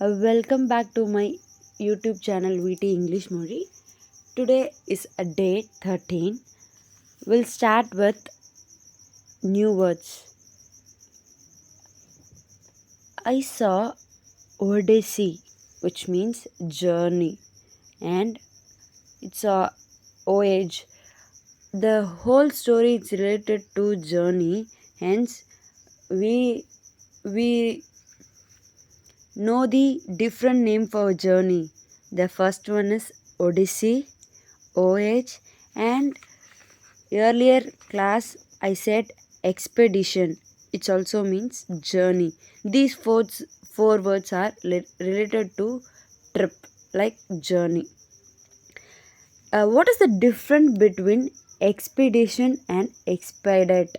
Welcome back to my YouTube channel VT English Movie. Today is a day 13. We'll start with new words. I saw Odyssey, which means journey, and it's a voyage. The whole story is related to journey. Hence, we we know the different name for journey. The first one is Odyssey, OH, and earlier class I said expedition. It also means journey. These four words are related to trip, like journey. What is the difference between expedition and expedite?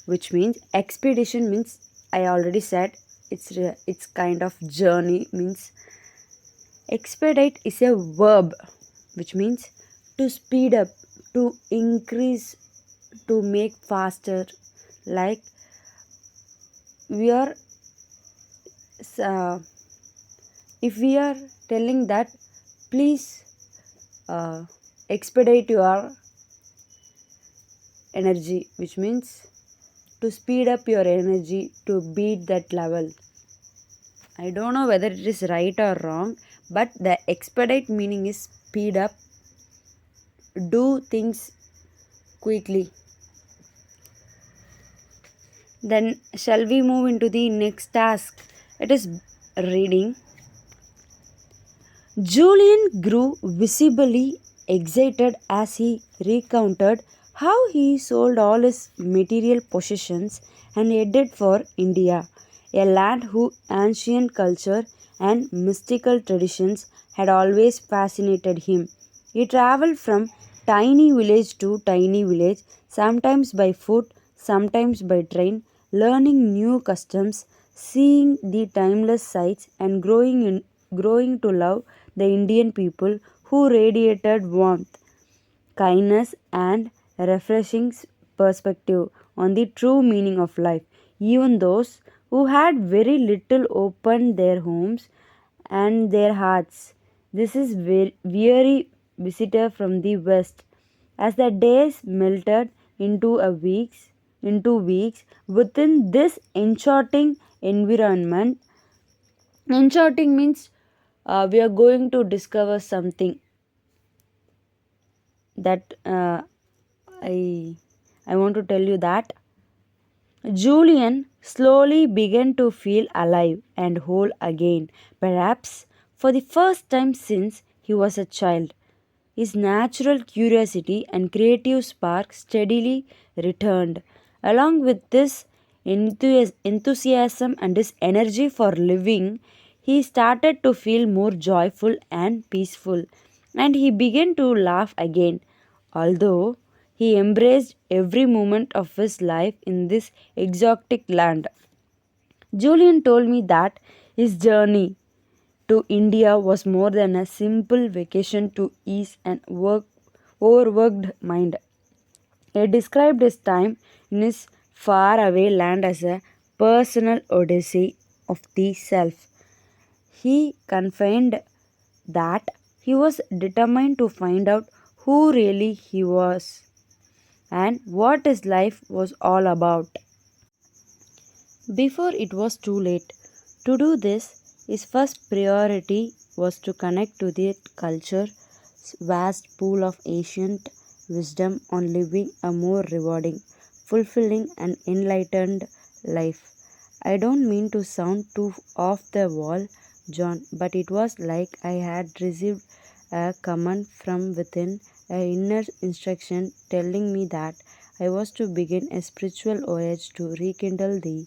Which means expedition means I already said it's kind of journey means expedite is a verb which means to speed up, to increase, to make faster. Like we are, uh, if we are telling that please uh, expedite your energy, which means to speed up your energy to beat that level. I don't know whether it is right or wrong, but the expedite meaning is speed up, do things quickly. Then, shall we move into the next task? It is reading. Julian grew visibly excited as he recounted how he sold all his material possessions and headed for India, a land whose ancient culture and mystical traditions had always fascinated him. He traveled from tiny village to tiny village, sometimes by foot, sometimes by train, learning new customs, seeing the timeless sights, and growing to love the Indian people who radiated warmth, kindness, and refreshing perspective on the true meaning of life. Even those who had very little opened their homes and their hearts. This is weary visitor from the west. As the days melted into weeks within this enchanting environment. Enchanting means we are going to discover something that I I want to tell you that Julian slowly began to feel alive and whole again, perhaps for the first time since he was a child. His natural curiosity and creative spark steadily returned. Along with this enthusiasm and his energy for living, he started to feel more joyful and peaceful, and he began to laugh again, although he embraced every moment of his life in this exotic land. Julian told me that his journey to India was more than a simple vacation to ease an overworked mind. He described his time in his faraway land as a personal odyssey of the self. He confined that he was determined to find out who really he was and what his life was all about. Before it was too late to do this, his first priority was to connect to the culture's vast pool of ancient wisdom on living a more rewarding, fulfilling, and enlightened life. I don't mean to sound too off the wall, John, but it was like I had received a command from within, a inner instruction telling me that I was to begin a spiritual voyage to rekindle the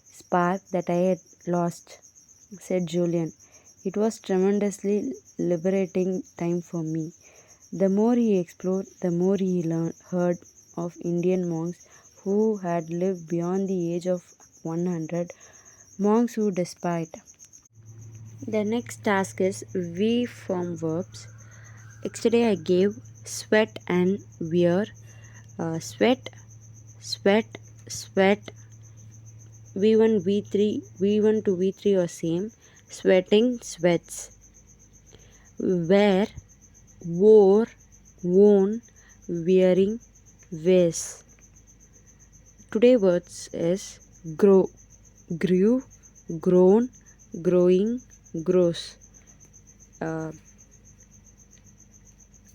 spark that I had lost, said Julian. It was tremendously liberating time for me. The more he explored, the more he heard of Indian monks who had lived beyond the age of 100, monks who, despite the next task is we form verbs. Yesterday I gave sweat and wear. Sweat, sweat, sweat. V1, V3, V1 to V3 are same. sweating sweats, wear, wore, worn, wearing, wears. Today words is grow, grew, grown, growing, grows. Uh,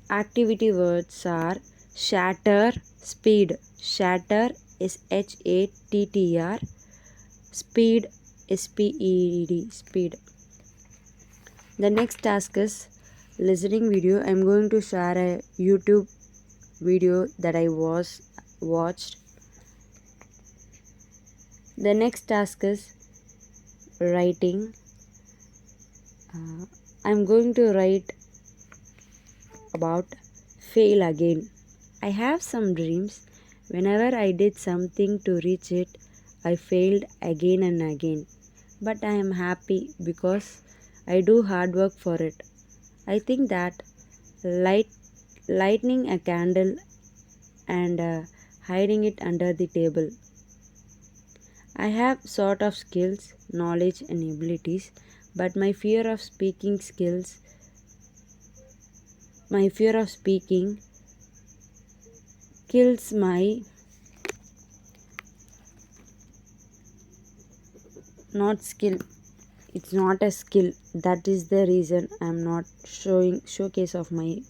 Activity words are shatter, speed. Shatter is HATTR, speed SPEED, speed. The next task is listening video. I'm going to share a YouTube video that I was watched. The next task is writing. I'm going to write about fail again. I have some dreams. Whenever I did something to reach it, I failed again and again. But I am happy because I do hard work for it. I think that light, lighting a candle and hiding it under the table. I have sort of skills, knowledge, and abilities, but my fear of speaking kills my not skill. It's not a skill. That is the reason I'm not showing showcase of my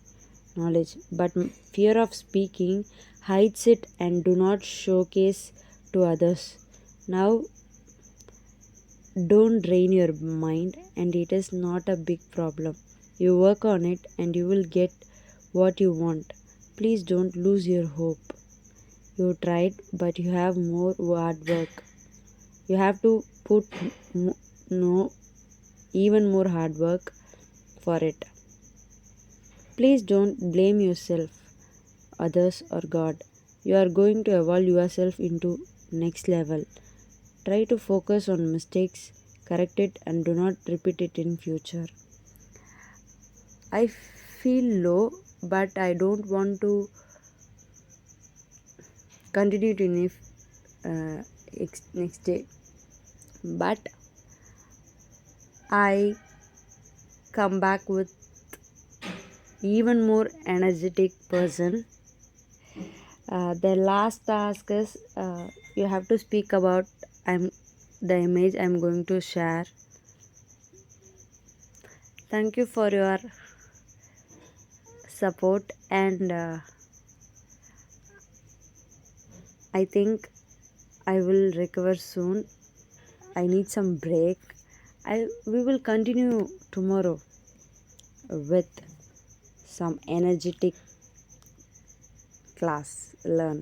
knowledge. But fear of speaking hides it and do not showcase to others. Now don't drain your mind, and it is not a big problem. You work on it and you will get what you want. Please don't lose your hope. You tried, but you have more hard work. You have to put no even more hard work for it. Please don't blame yourself, others, or God. You are going to evolve yourself into next level. Try to focus on mistakes, correct it, and do not repeat it in future. I feel low, but I don't want to continue to next day. But I come back with even more energetic person. The last task is you have to speak about the image I'm going to share. Thank you for your support, and I think I will recover soon. I need some break. We will continue tomorrow with some energetic class learn.